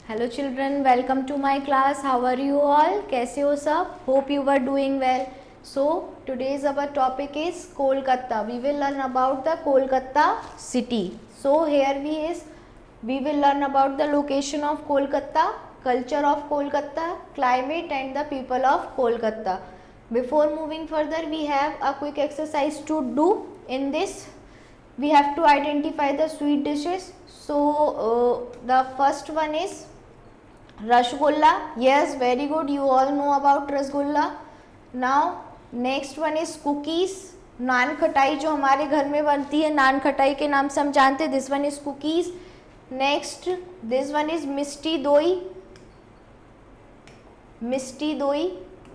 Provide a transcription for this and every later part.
Hello children, welcome to my class. How are you all? कैसे हो सब? Hope you were doing well. So today's our topic is Kolkata. We will learn about the Kolkata city. So here we will learn about the location of Kolkata, culture of Kolkata, climate and the people of Kolkata. Before moving further, we have a quick exercise to do. In this, we have to identify the sweet dishes. So the first one is Rasgulla. Yes, very good. You all know about Rasgulla. Now next one is cookies. नान खटाई जो हमारे घर में बनती है, नान खटाई के नाम से हम जानते हैं. This one is cookies. Next this one is mishti doi. Mishti दोई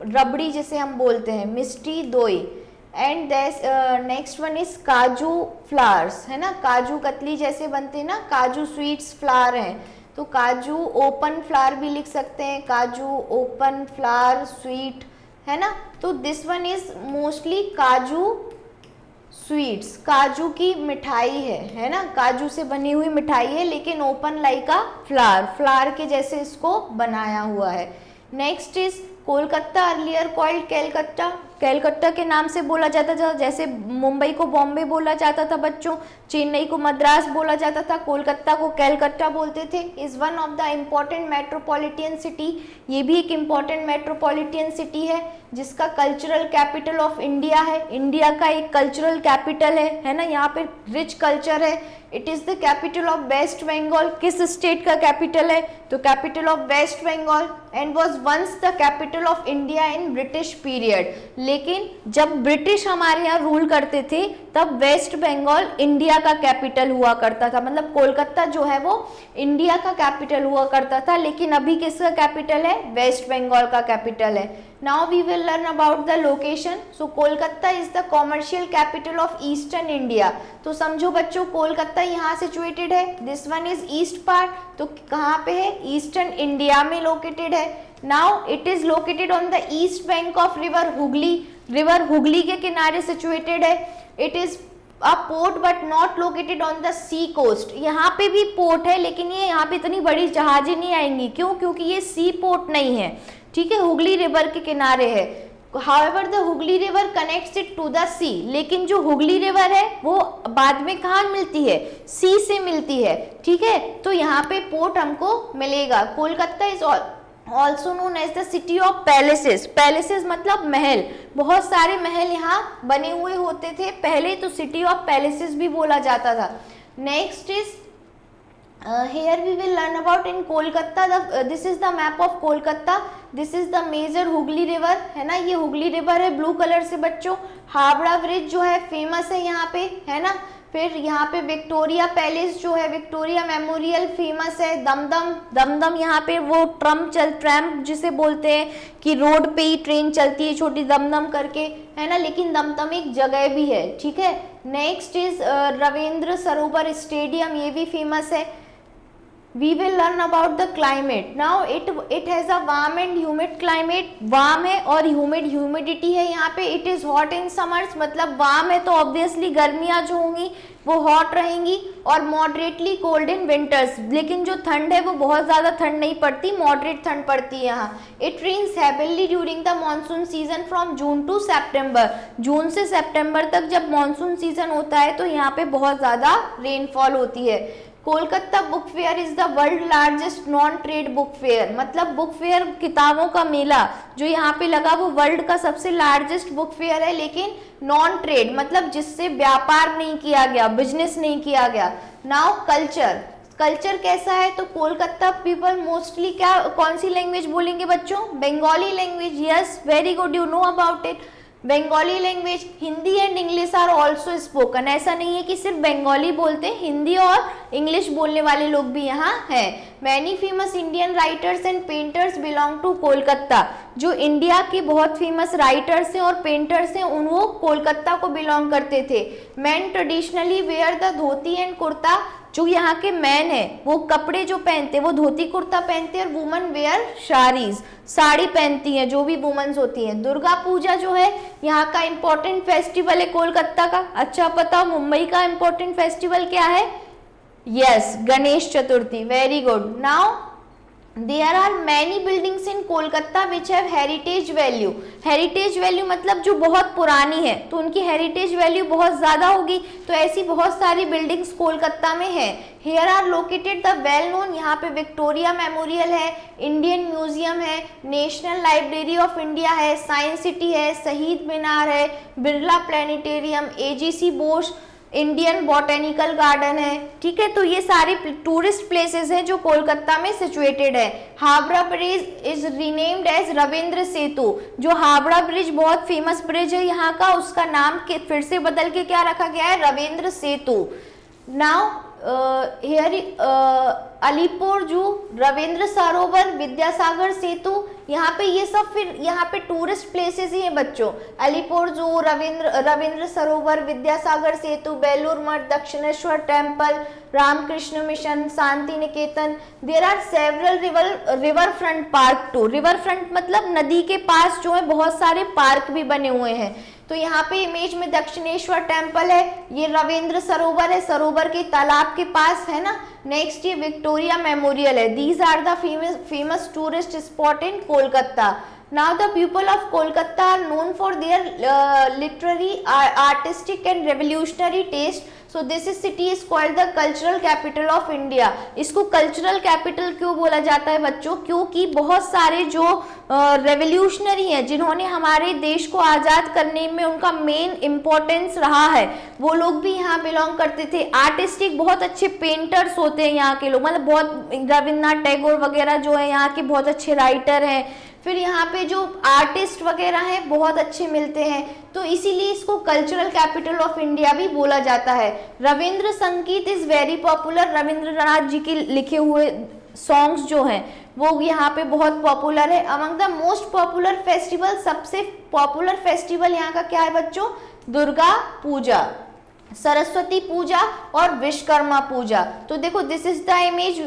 रबड़ी जिसे हम बोलते हैं, मिष्टी दोई. एंड नेक्स्ट वन इज काजू फ्लावर्स, है ना. काजू कतली जैसे बनते हैं ना, काजू स्वीट्स फ्लावर हैं, तो काजू ओपन फ्लावर भी लिख सकते हैं, काजू ओपन फ्लावर स्वीट, है ना. तो दिस वन इज मोस्टली काजू स्वीट्स, काजू की मिठाई है ना. काजू से बनी हुई मिठाई है लेकिन ओपन लाइक का फ्लावर, फ्लावर के जैसे इसको बनाया हुआ है. Next is Kolkata, earlier called Calcutta. Calcutta के नाम से बोला जाता था, जैसे मुंबई को बॉम्बे बोला जाता था बच्चों, चेन्नई को मद्रास बोला जाता था, कोलकाता को कैलकत्ता बोलते थे. Is one of the important metropolitan city. ये भी एक इम्पॉर्टेंट मेट्रोपॉलिटन सिटी है जिसका कल्चरल कैपिटल ऑफ इंडिया है. इंडिया का एक कल्चरल कैपिटल है ना. यहाँ पे रिच कल्चर है. It is the capital of West Bengal. किस स्टेट का कैपिटल है? तो capital of West Bengal. And was once the capital of India in British period. लेकिन जब ब्रिटिश हमारे यहाँ रूल करते थे तब वेस्ट बंगाल इंडिया का कैपिटल हुआ करता था. मतलब कोलकाता जो है वो इंडिया का कैपिटल हुआ करता था, लेकिन अभी किसका कैपिटल है? वेस्ट बंगाल का कैपिटल है. Now we will learn about the location. So Kolkata is the commercial capital of Eastern India. तो समझो बच्चों, कोलकाता यहाँ सिचुएटेड है. This one is east part. तो कहाँ पे है? ईस्टर्न इंडिया में लोकेटेड है. Now it is located on the east bank of river Hooghly. River Hooghly के किनारे सिचुएटेड है. It is a port but not located on the sea coast. यहाँ पे भी पोर्ट है लेकिन ये यहाँ पे इतनी बड़ी जहाजें नहीं आएंगी. क्यों? क्योंकि ये सी पोर्ट नहीं है. ठीक है, हुगली रिवर के किनारे है. However the Hooghly river connects it to the sea. लेकिन जो हुगली रिवर है वो बाद में कहाँ मिलती है? सी से मिलती है. ठीक है, तो यहाँ पे पोर्ट हमको मिलेगा. Kolkata is also known as the city of palaces. Palaces मतलब महल. बहुत सारे महल यहाँ बने हुए होते थे पहले, तो सिटी ऑफ पैलेसेस भी बोला जाता था. Next is here we will learn about in Kolkata. This is the map of Kolkata. This is the major Hooghly river, है ना. ये हुगली रिवर है ब्लू कलर से बच्चों. हावड़ा ब्रिज जो है फेमस है यहाँ पे, है ना. फिर यहाँ पे विक्टोरिया पैलेस जो है, विक्टोरिया मेमोरियल फेमस है. दमदम यहाँ पे वो ट्रैम जिसे बोलते हैं कि रोड पे ही ट्रेन चलती है छोटी दमदम करके, है ना. लेकिन दमदम एक जगह भी है. ठीक है. Next is Ravindra Sarovar stadium, ये भी फेमस है. We will learn about the climate. Now it has a warm and humid climate. Warm है और ह्यूमिडिटी है यहाँ पे. It is hot in summers, मतलब वार्म है तो ऑब्वियसली गर्मियाँ जो होंगी वो हॉट रहेंगी, और मॉडरेटली कोल्ड इन विंटर्स. लेकिन जो ठंड है वो बहुत ज़्यादा ठंड नहीं पड़ती, मॉडरेट ठंड पड़ती है यहाँ. It rains heavily during the monsoon season from June to September. जून से सितंबर तक जब मानसून सीजन होता है तो यहाँ पे बहुत ज़्यादा रेनफॉल होती है. Kolkata book fair is the world largest non trade book fair. मतलब बुक फेयर, किताबों का मेला जो यहाँ पे लगा वो वर्ल्ड का सबसे लार्जेस्ट बुक फेयर है, लेकिन नॉन ट्रेड मतलब जिससे व्यापार नहीं किया गया, बिजनेस नहीं किया गया. नाउ कल्चर कैसा है? तो कोलकाता पीपल मोस्टली क्या, कौन सी लैंग्वेज बोलेंगे बच्चों? Bengali language. Yes, very good, you know about it. Bengali language. Hindi and English are also spoken. ऐसा नहीं है कि सिर्फ बंगाली बोलते हैं, हिंदी और इंग्लिश बोलने वाले लोग भी यहाँ हैं. Many famous Indian writers and painters belong to Kolkata. जो इंडिया के बहुत फेमस राइटर्स हैं और पेंटर्स हैं वो कोलकाता को बिलोंग करते थे. Man traditionally wear the dhoti and kurta. जो यहाँ के मैन है वो कपड़े जो पहनते हैं वो धोती कुर्ता पहनते हैं, और वुमन वेयर साड़ीज, साड़ी पहनती हैं जो भी वुमेन्स होती हैं. दुर्गा पूजा जो है यहाँ का इम्पोर्टेंट फेस्टिवल है कोलकाता का. अच्छा पता, मुंबई का इम्पोर्टेंट फेस्टिवल क्या है? Yes, Ganesh Chaturthi. Very good. Now there are many buildings in Kolkata which have heritage value. Heritage value मतलब जो बहुत पुरानी है, तो उनकी हेरिटेज वैल्यू बहुत ज़्यादा होगी, तो ऐसी बहुत सारी बिल्डिंग्स कोलकाता में है। Here are located the well known, यहाँ पे विक्टोरिया मेमोरियल है, इंडियन म्यूजियम है, नेशनल लाइब्रेरी ऑफ इंडिया है, साइंस सिटी है, शहीद मीनार है, Birla Planetarium, AGC Bose Indian Botanical Garden है। ठीक है, तो ये सारे टूरिस्ट प्लेसेस हैं जो कोलकाता में सिचुएटेड है। Howrah bridge is renamed as Rabindra Setu, जो हावड़ा ब्रिज बहुत फेमस ब्रिज है यहाँ का, उसका नाम फिर से बदल के क्या रखा गया है, रविंद्र सेतु। नाउ हियर अलीपुर जू, रविंद्र सरोवर, विद्यासागर सेतु, यहाँ पे ये सब फिर यहाँ पे टूरिस्ट प्लेसेस ही हैं बच्चों। अलीपुर जू, रविंद्र सरोवर, Vidyasagar Setu, Belur Math, Dakshineswar temple, Ramakrishna Mission, Shanti Niketan. There are several river front park too. River front मतलब नदी के पास जो है बहुत सारे पार्क भी बने हुए हैं। तो यहाँ पे इमेज में दक्षिणेश्वर टेम्पल है, ये रविंद्र सरोवर है, सरोवर के तालाब के पास है ना। नेक्स्ट ये विक्टोरिया मेमोरियल है। These are the famous tourist spot in Kolkata. Now the people of Kolkata are known for their literary, artistic and revolutionary taste. So this city is called the cultural capital of India. इसको cultural capital क्यों बोला जाता है बच्चों? क्योंकि बहुत सारे जो रेवोल्यूशनरी हैं, जिन्होंने हमारे देश को आज़ाद करने में उनका मेन इम्पोर्टेंस रहा है, वो लोग भी यहाँ बिलोंग करते थे। आर्टिस्टिक बहुत अच्छे पेंटर्स होते हैं यहाँ के लोग, मतलब बहुत रविन्द्रनाथ टैगोर वगैरह जो है यहाँ के बहुत अच्छे राइटर हैं। फिर यहाँ पे जो आर्टिस्ट वगैरह हैं बहुत अच्छे मिलते हैं, तो इसीलिए इसको कल्चरल कैपिटल ऑफ इंडिया भी बोला जाता है। रविंद्र संगीत इज वेरी पॉपुलर। रविंद्रनाथ जी के लिखे हुए सॉन्ग्स जो हैं वो यहाँ पे बहुत पॉपुलर है। Among the most popular festival, सबसे पॉपुलर फेस्टिवल यहाँ का क्या है बच्चों? दुर्गा पूजा, सरस्वती पूजा और विश्वकर्मा पूजा। तो देखो this is the image,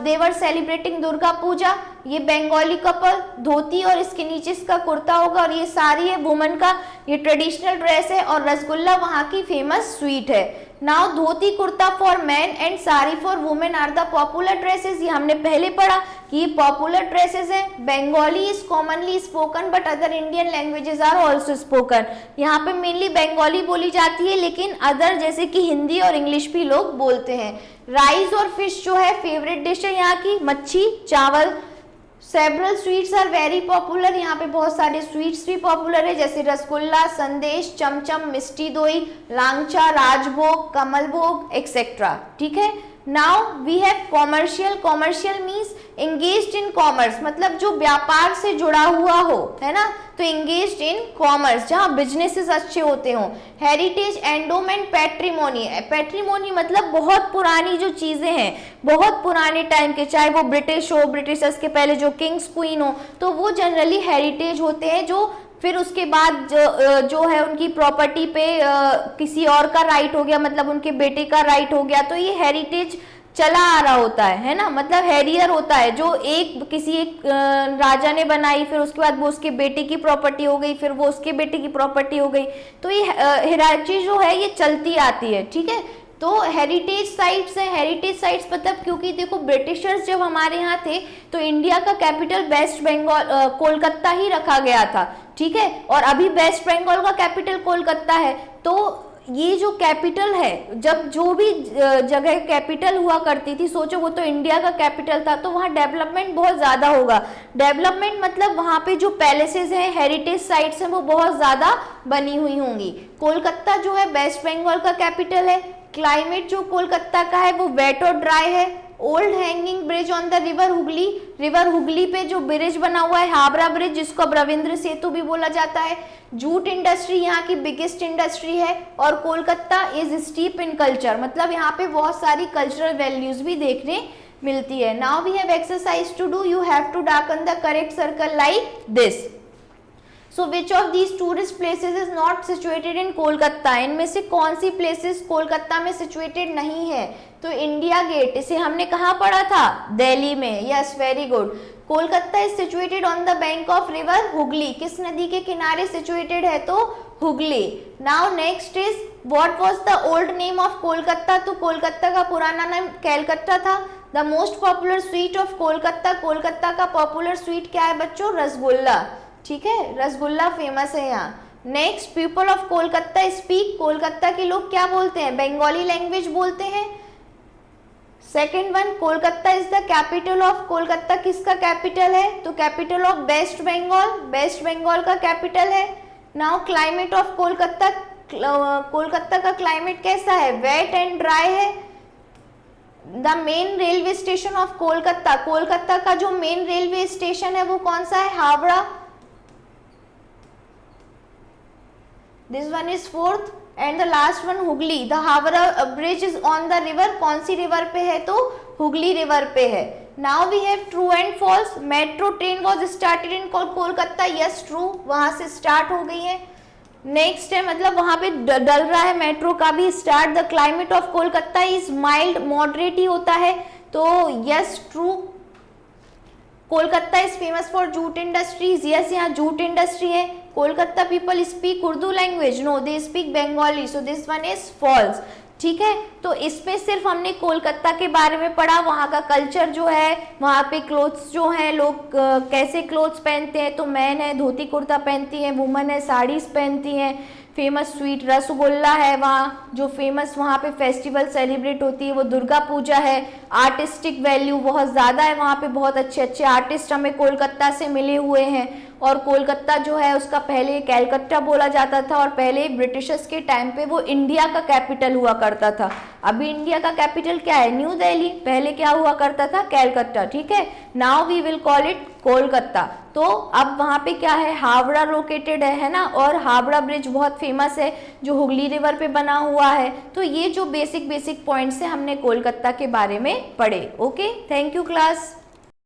they were celebrating Durga Puja. ये बंगाली कपल, धोती और इसके नीचे इसका कुर्ता होगा, और ये साड़ी है वुमन का, ये ट्रेडिशनल ड्रेस है, और रसगुल्ला वहाँ की फेमस स्वीट है। Now dhoti kurta for man and sari for women are the popular dresses. ये हमने पहले पढ़ा कि ये पॉपुलर ड्रेसेस है। Bengali is commonly spoken but other Indian languages are also spoken. यहाँ पे मेनली बंगाली बोली जाती है, लेकिन अदर जैसे कि हिंदी और इंग्लिश भी लोग बोलते हैं। राइस और फिश जो है फेवरेट डिश है यहाँ की, मच्छी चावल। Several sweets are very popular, यहाँ पे बहुत सारे स्वीट्स भी पॉपुलर है, जैसे रसगुल्ला, संदेश, चमचम, मिष्टी दोई, लांगचा, राजभोग, कमलभोग एक्सेट्रा। ठीक है, now we have commercial. Commercial means engaged in commerce, मतलब जो व्यापार से जुड़ा हुआ हो, है ना, तो एंगेज्ड इन कॉमर्स, जहाँ बिजनेसेस अच्छे होते हों। Heritage, endowment, पैट्रिमोनी। पैट्रिमोनी मतलब बहुत पुरानी जो चीजें हैं, बहुत पुराने टाइम के, चाहे वो ब्रिटिश हो, ब्रिटिशर्स के पहले जो किंग्स क्वीन हो, तो वो जनरली हेरिटेज होते हैं, जो फिर उसके बाद जो है उनकी प्रॉपर्टी पे किसी और का राइट हो गया, मतलब उनके बेटे का राइट हो गया, तो ये हेरिटेज चला आ रहा होता है ना। मतलब हेरियर होता है, जो किसी एक राजा ने बनाई, फिर उसके बाद वो उसके बेटे की प्रॉपर्टी हो गई, फिर वो उसके बेटे की प्रॉपर्टी हो गई, तो ये हिरार्ची जो है ये चलती आती है। ठीक है, तो हेरिटेज साइट्स है। हेरिटेज साइट्स मतलब क्योंकि देखो ब्रिटिशर्स जब हमारे यहाँ थे तो इंडिया का कैपिटल वेस्ट बंगाल कोलकाता ही रखा गया था। ठीक है, और अभी वेस्ट बंगाल का कैपिटल कोलकाता है। तो ये जो कैपिटल है, जब जो भी जगह कैपिटल हुआ करती थी, सोचो वो तो इंडिया का कैपिटल था, तो वहाँ डेवलपमेंट बहुत ज़्यादा होगा। डेवलपमेंट मतलब वहाँ पे जो पैलेसेस हैं, हेरिटेज साइट्स हैं, वो बहुत ज़्यादा बनी हुई होंगी। कोलकाता जो है वेस्ट बंगाल का कैपिटल है। क्लाइमेट जो कोलकाता का है वो वेट और ड्राई है। Old hanging bridge on the river Hooghly, river Hooghly पे जो ब्रिज बना हुआ है, हावड़ा ब्रिज, जिसको अब रविंद्र सेतु भी बोला जाता है। जूट इंडस्ट्री यहाँ की बिगेस्ट इंडस्ट्री है। और Kolkata is steep in culture, मतलब यहाँ पे बहुत सारी कल्चरल वैल्यूज भी देखने मिलती है। Now we have exercise to do, you have to darken the correct circle like this. So which of these tourist places is not situated in Kolkata, इनमें से कौन सी प्लेसेस कोलकाता में सिचुएटेड नहीं है? तो इंडिया गेट, इसे हमने कहाँ पढ़ा था? दिल्ली में। Yes, very good. Kolkata is situated on the bank of river Hooghly, किस नदी के किनारे सिचुएटेड है? तो Hooghly. Now next is what was the old name of Kolkata, तो कोलकाता का पुराना नाम कैलकत्ता था। The most popular sweet of Kolkata, Kolkata का पॉपुलर स्वीट क्या है बच्चों? रसगुल्ला, ठीक है, रसगुल्ला फेमस है यहाँ। Next, people of Kolkata speak, Kolkata के लोग क्या बोलते हैं? बंगाली लैंग्वेज बोलते हैं। Second one, Kolkata is the capital of, Kolkata किसका कैपिटल है? तो कैपिटल ऑफ वेस्ट बंगाल, वेस्ट बंगाल का कैपिटल है। Now climate of Kolkata, Kolkata का क्लाइमेट कैसा है? वेट एंड ड्राई है। The main railway station of Kolkata, Kolkata का जो मेन रेलवे स्टेशन है वो कौन सा है? Howrah. This one is fourth and the last one Hooghly, the Howrah bridge is on the river, कौन सी रिवर पे है? तो हुगली रिवर पे है। Now we have true and false, metro train was started in Kolkata, yes true, वहां से स्टार्ट हो गई है। नेक्स्ट है मतलब वहां पे डल रहा है मेट्रो का भी start. The climate of Kolkata is mild, moderate ही होता है, तो yes true. Kolkata is famous for jute industries, yes यहाँ जूट इंडस्ट्री है। Kolkata people speak Urdu language, no they speak Bengali, so this one is false, ठीक है। तो इसमें सिर्फ हमने कोलकाता के बारे में पढ़ा, वहाँ का कल्चर जो है, वहाँ पे क्लोथ्स जो हैं, लोग कैसे क्लोथ्स पहनते हैं, तो मैन है धोती कुर्ता पहनती है, वुमन है साड़ीज पहनती हैं। फेमस स्वीट रसगुल्ला है वहाँ, जो फेमस वहाँ पे फेस्टिवल सेलिब्रेट होती है वो दुर्गा पूजा है। आर्टिस्टिक वैल्यू बहुत ज़्यादा है वहाँ पे, बहुत अच्छे अच्छे आर्टिस्ट हमें कोलकाता से मिले हुए हैं। और कोलकाता जो है उसका पहले कैलकत्ता बोला जाता था, और पहले ब्रिटिशर्स के टाइम पे वो इंडिया का कैपिटल हुआ करता था। अभी इंडिया का कैपिटल क्या है? न्यू दिल्ली, पहले क्या हुआ करता था? कैलकत्ता, ठीक है। Now we will call it Kolkata. तो अब वहाँ पे क्या है? हावड़ा लोकेटेड है ना, और हावड़ा ब्रिज बहुत फेमस है जो हुगली रिवर पे बना हुआ है। तो ये जो बेसिक पॉइंट्स है हमने कोलकाता के बारे में पढ़े। Okay, thank you class.